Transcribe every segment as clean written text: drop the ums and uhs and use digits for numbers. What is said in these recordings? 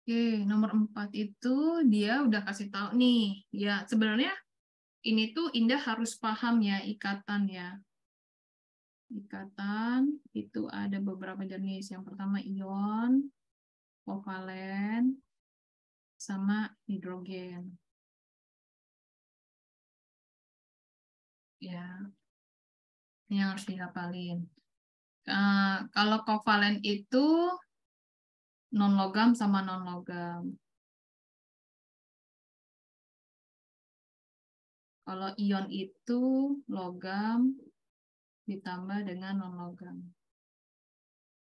Oke, nomor 4 itu dia udah kasih tahu nih. Ya, sebenarnya ini tuh Indah harus paham ya ikatan ya. Ikatan itu ada beberapa jenis. Yang pertama ion, kovalen, sama hidrogen. Ya, ini yang harus dihafalin. Kalau kovalen itu non logam sama non logam. Kalau ion itu logam ditambah dengan non logam.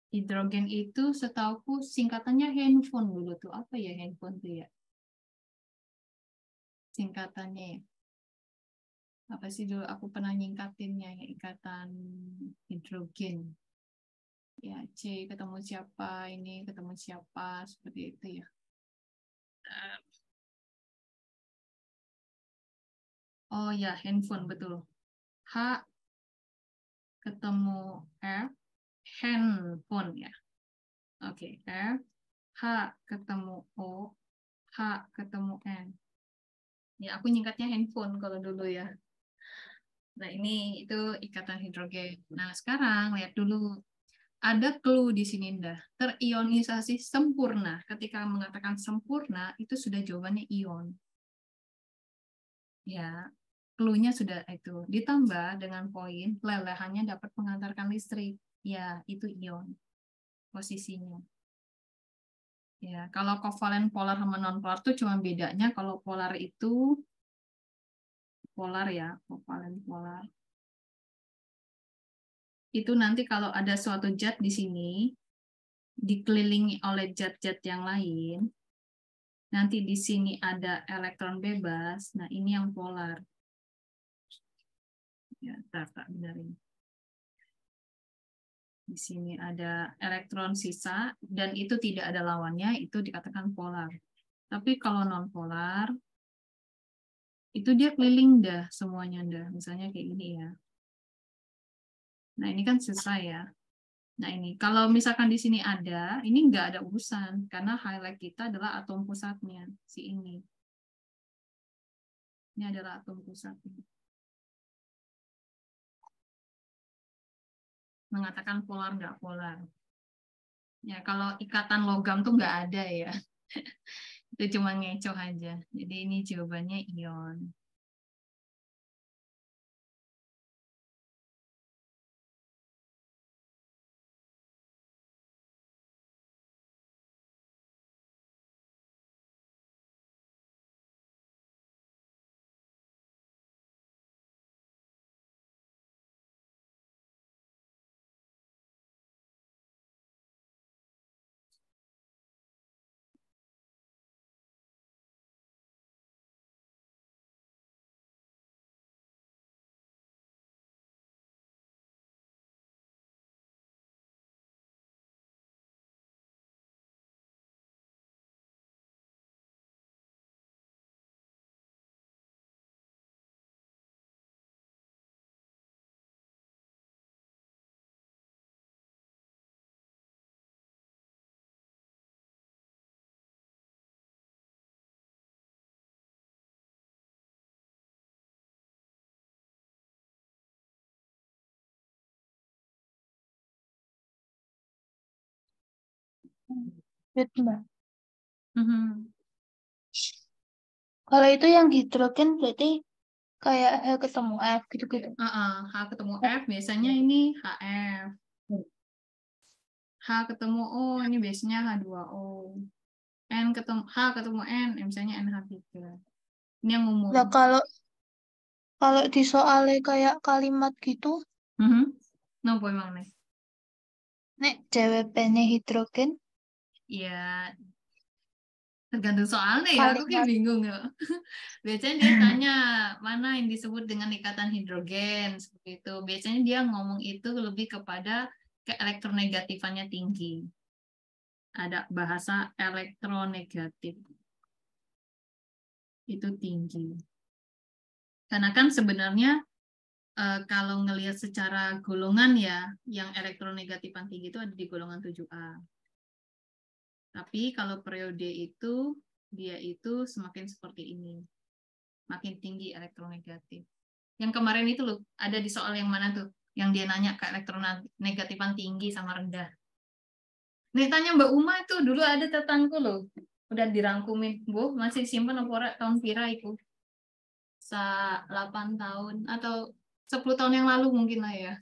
Hidrogen itu setauku singkatannya handphone dulu tuh. Apa ya handphone tuh ya? Singkatannya ya. Apa sih dulu aku pernah nyingkatinnya ya, ikatan hidrogen. Ya, C ketemu siapa, ini ketemu siapa, seperti itu ya. Oh ya, handphone betul. H ketemu F, handphone ya. Oke, F, H ketemu O, H ketemu N. Ya, aku nyingkatnya handphone kalau dulu ya. Nah, ini itu ikatan hidrogen. Nah, sekarang lihat dulu. Ada clue di sini, Indah. Terionisasi sempurna. Ketika mengatakan sempurna, itu sudah jawabannya ion. Ya, clue-nya sudah itu. Ditambah dengan poin, lelehannya dapat mengantarkan listrik. Ya, itu ion posisinya. Ya, kalau kovalen polar sama non polar itu cuma bedanya kalau polar itu polar ya, kovalen polar. Itu nanti kalau ada suatu zat di sini dikelilingi oleh zat-zat yang lain, nanti di sini ada elektron bebas. Nah, ini yang polar. Ya, tak benerin. Di sini ada elektron sisa dan itu tidak ada lawannya, itu dikatakan polar. Tapi kalau non polar itu dia keliling dah semuanya dah. Misalnya kayak gini ya. Nah, ini kan selesai ya. Nah, ini kalau misalkan di sini ada, ini nggak ada urusan karena highlight kita adalah atom pusatnya si ini. Ini adalah atom pusatnya. Mengatakan polar nggak polar. Ya, kalau ikatan logam tuh nggak ada ya. Itu cuma ngecoh aja. Jadi ini jawabannya ion. Wait, Mbak. Mhm. Kalau itu yang hidrogen berarti kayak H ketemu F gitu-gitu. H ketemu F, biasanya ini HF. H ketemu O, ini biasanya H2O. H ketemu N, misalnya NH3. Ini yang umum. Nah, kalau di soalnya kayak kalimat gitu, Nopo emang nih? nek jawabannya hidrogen, Ya, tergantung soalnya ya. Aku kayak kalimat bingung ya. Biasanya dia tanya mana yang disebut dengan ikatan hidrogen seperti itu. Biasanya dia ngomong itu lebih kepada ke elektronegatifannya tinggi. Ada bahasa elektronegatif itu tinggi. Karena kan sebenarnya kalau ngelihat secara golongan ya, yang elektronegatifan tinggi itu ada di golongan 7A. Tapi kalau periode itu, dia itu semakin seperti ini. Makin tinggi elektronegatif. Yang kemarin itu loh, ada di soal yang mana tuh? Yang dia nanya ke elektronegatifan tinggi sama rendah. Nih tanya Mbak Uma itu, dulu ada tetangku loh. Udah dirangkumin. Bu, masih simpen apa ora tahun pira itu? 8 tahun atau 10 tahun yang lalu mungkin lah ya.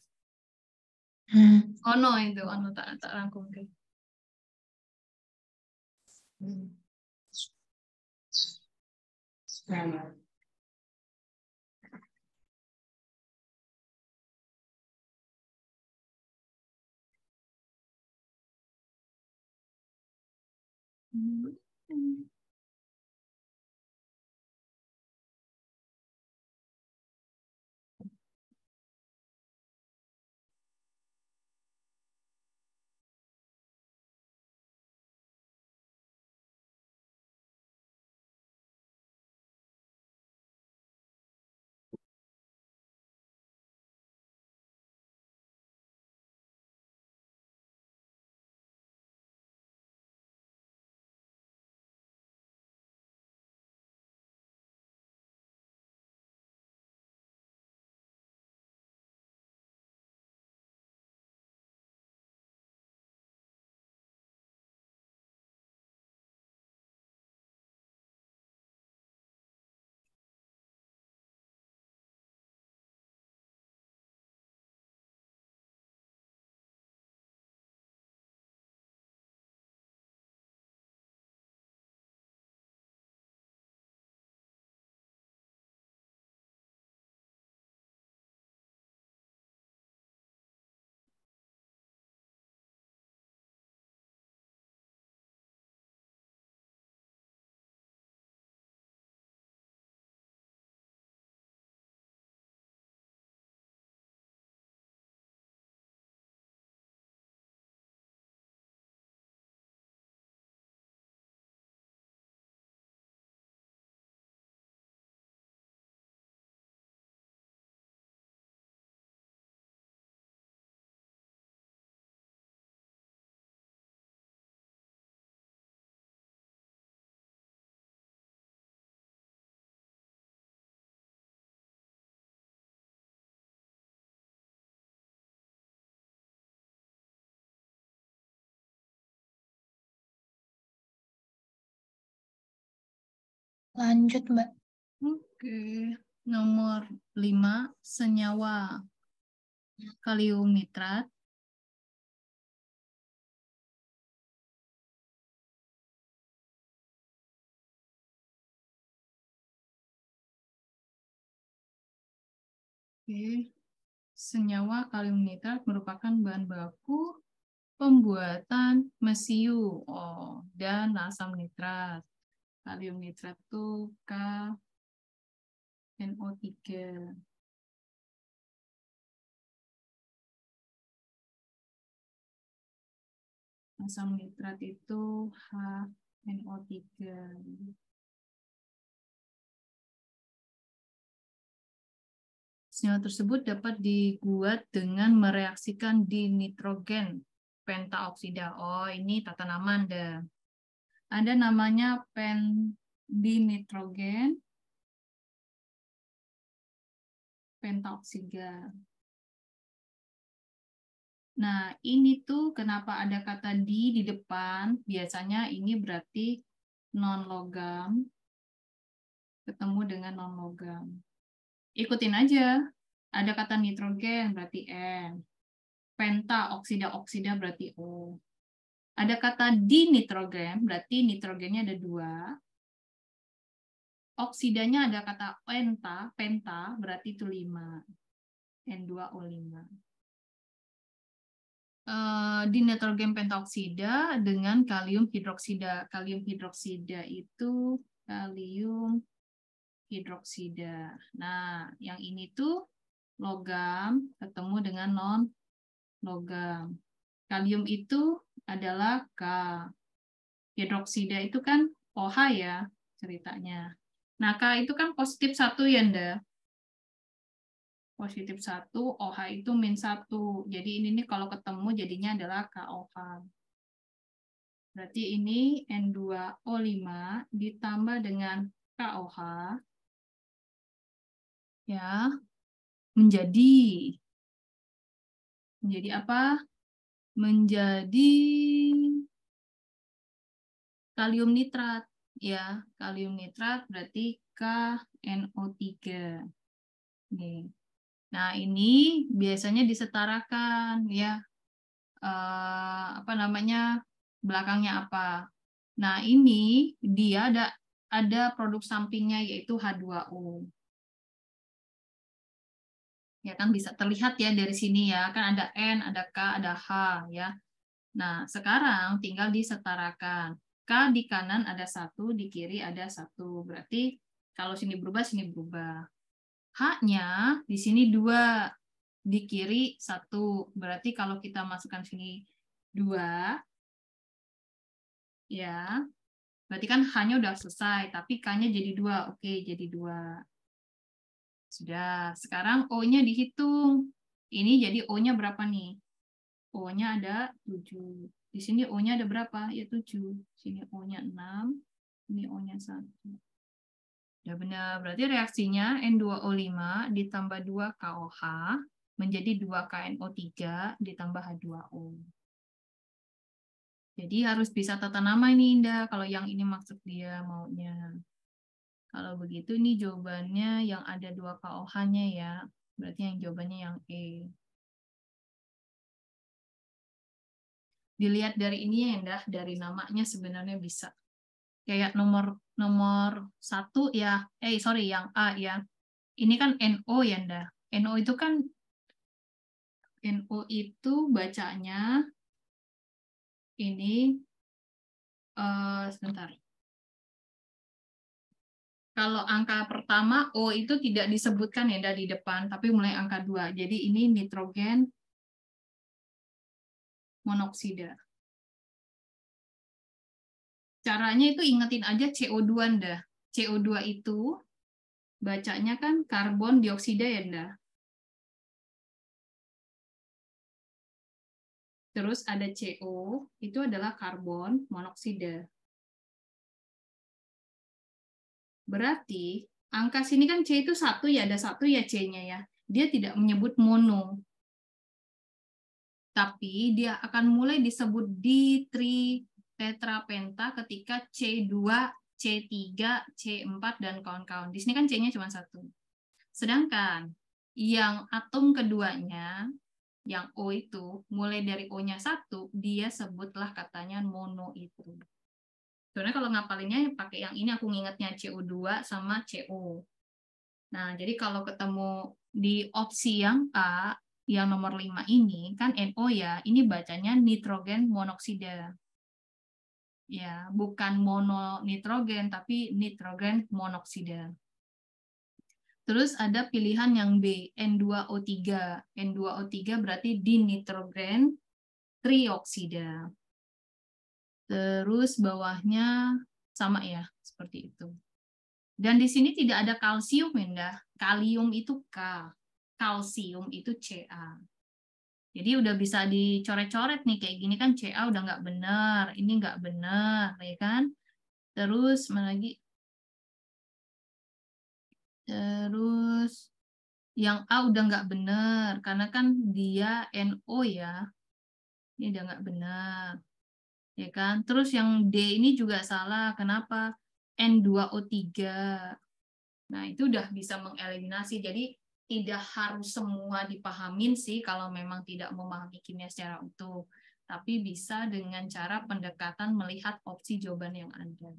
Ono itu, ono tak rangkum. Lanjut, Mbak. Oke, nomor 5, senyawa kalium nitrat. Oke, senyawa kalium nitrat merupakan bahan baku pembuatan mesiu dan asam nitrat. Kalium nitrat itu KNO3. Asam nitrat itu HNO3. Senyawa tersebut dapat dibuat dengan mereaksikan dinitrogen pentaoksida. Oh, ini tata nama Anda. Ada namanya dinitrogen pentaoksida. Nah, ini tuh kenapa ada kata di depan? Biasanya ini berarti non-logam ketemu dengan non-logam. Ikutin aja. Ada kata nitrogen berarti N. Penta, oksida berarti O. Ada kata dinitrogen, berarti nitrogennya ada 2. Oksidanya ada kata penta, berarti itu 5. N2O5. Dinitrogen pentaoksida dengan kalium hidroksida. Kalium hidroksida itu kalium hidroksida. Nah, yang ini tuh logam ketemu dengan non-logam. Kalium itu adalah K. Hidroksida itu kan OH ya ceritanya. Nah, K itu kan positif 1 ya, Nda. Positif 1, OH itu -1. Jadi ini nih kalau ketemu jadinya adalah KOH. Berarti ini N2O5 ditambah dengan KOH ya menjadi apa? Menjadi kalium nitrat ya. Kalium nitrat berarti KNO3. Nih. Nah, ini biasanya disetarakan ya. Apa namanya? Belakangnya apa? Nah, ini dia ada produk sampingnya yaitu H2O. Ya kan bisa terlihat ya dari sini ya. Kan ada N, ada K, ada H ya. Nah, sekarang tinggal disetarakan. K di kanan ada 1, di kiri ada 1. Berarti kalau sini berubah, sini berubah. H-nya di sini 2, di kiri 1. Berarti kalau kita masukkan sini 2, ya, berarti kan H-nya udah selesai, tapi K-nya jadi 2. Oke, jadi 2. Sudah, sekarang O-nya dihitung. Ini jadi O-nya berapa nih? O-nya ada 7. Di sini O-nya ada berapa? Ya 7. Sini O-nya 6. Ini O-nya 1. Ya benar, berarti reaksinya N2O5 ditambah 2 KOH menjadi 2 KNO3 ditambah H2O. Jadi harus bisa tata nama ini Indah, kalau yang ini maksud dia maunya. Kalau begitu nih jawabannya yang ada 2 KOH-nya ya. Berarti yang jawabannya yang E. Dilihat dari ini ya Indah, dari namanya sebenarnya bisa. Kayak nomor 1 ya, sorry yang A ya. Ini kan NO ya Indah. NO itu kan NO itu bacanya ini sebentar. Kalau angka pertama O itu tidak disebutkan ya di depan, tapi mulai angka 2. Jadi ini nitrogen monoksida. Caranya itu ingetin aja CO2 Nda. CO2 itu bacanya kan karbon dioksida ya Nda. Terus ada CO, itu adalah karbon monoksida. Berarti angka sini kan C itu 1 ya, ada 1 ya C-nya ya. Dia tidak menyebut mono. Tapi dia akan mulai disebut ditri tetrapenta ketika C2, C3, C4, dan kawan-kawan. Di sini kan C-nya cuma 1. Sedangkan yang atom keduanya, yang O itu, mulai dari O-nya 1, dia sebutlah katanya mono itu. Sebenarnya kalau ngapalinnya pakai yang ini, aku ngingetnya CO2 sama CO. Nah, jadi kalau ketemu di opsi yang A, yang nomor 5 ini, kan NO ya, ini bacanya nitrogen monoksida. Ya, bukan mononitrogen, tapi nitrogen monoksida. Terus ada pilihan yang B, N2O3. N2O3 berarti dinitrogen trioksida. Terus bawahnya sama ya, seperti itu. Dan di sini tidak ada kalsium, Indah. Kalium itu K, kalsium itu Ca. Jadi udah bisa dicoret-coret nih, kayak gini kan Ca udah nggak benar, ini nggak benar, ya kan? Terus mana lagi? Terus yang A udah nggak benar, karena kan dia NO ya. Ini udah nggak benar. Ya kan? Terus yang D ini juga salah. Kenapa? N2O3. Nah, itu udah bisa mengeliminasi. Jadi tidak harus semua dipahamin sih kalau memang tidak memahami kimia secara utuh. Tapi bisa dengan cara pendekatan melihat opsi jawaban yang ada.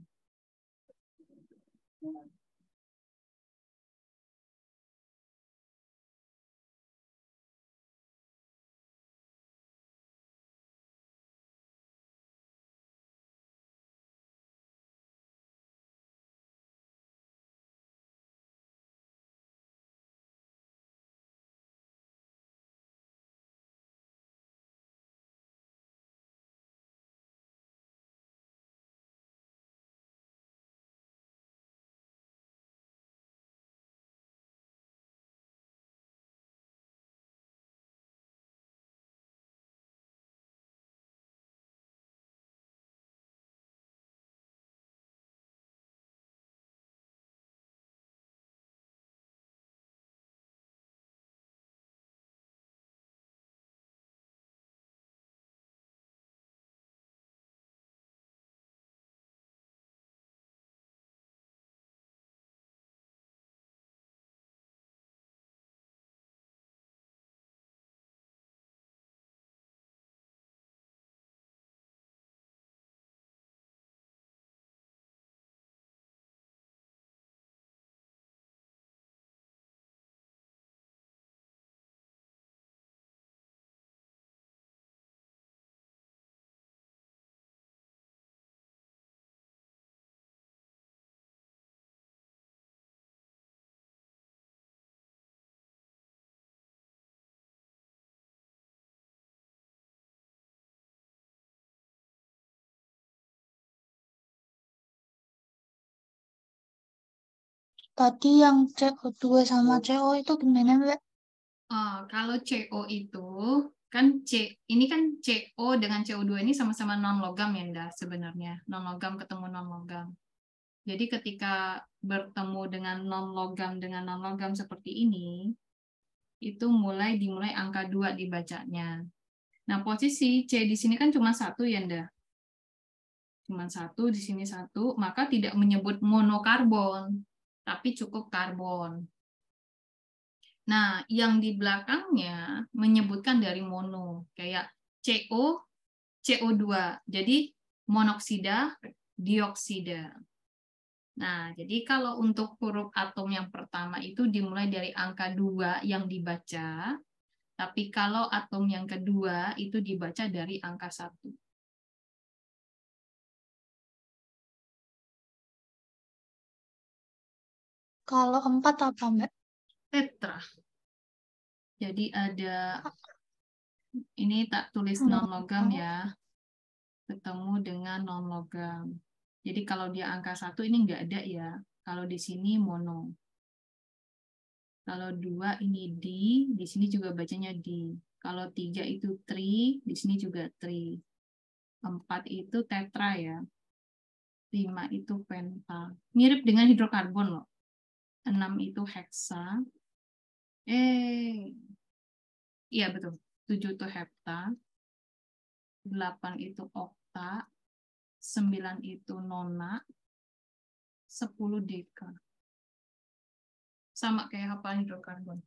Tadi yang CO2 sama CO itu gimana, Mbak? Kalau CO itu kan ini kan CO dengan CO2 ini sama-sama non logam ya, Nda, sebenarnya. Non logam ketemu non logam. Jadi ketika bertemu dengan non logam seperti ini, itu dimulai angka 2 dibacanya. Nah, posisi C di sini kan cuma satu ya, Nda. Cuma satu, di sini satu, maka tidak menyebut monokarbon, tapi cukup karbon. Nah, yang di belakangnya menyebutkan dari mono, kayak CO, CO2. Jadi monoksida, dioksida. Nah, jadi kalau untuk huruf atom yang pertama itu dimulai dari angka 2 yang dibaca, tapi kalau atom yang kedua itu dibaca dari angka 1. Kalau 4 apa, Mbak? Tetra. Jadi ini tak tulis non logam Hmm. ya, ketemu dengan non logam. Jadi kalau dia angka 1 ini nggak ada ya. Kalau di sini mono. Kalau 2 ini di sini juga bacanya di. Kalau 3 itu tri, di sini juga tri. 4 itu tetra ya. 5 itu penta. Mirip dengan hidrokarbon loh. 6 itu heksa. Iya betul. 7 itu hepta. 8 itu okta. 9 itu nona. 10 deka. Sama kayak hafalan hidrokarbon.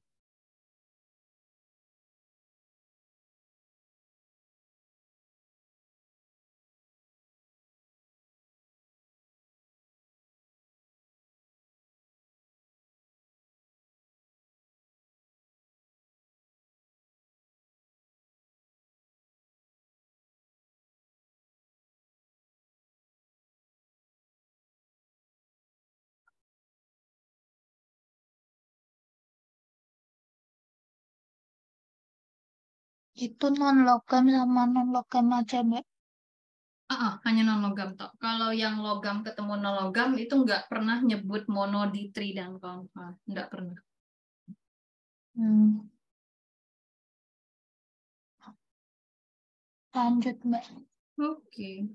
Itu non logam sama non logam aja, Mbak. Hanya non logam toh. Kalau yang logam ketemu non logam itu nggak pernah nyebut mono, ditri dan konfa, nggak pernah. Lanjut, Mbak. Oke.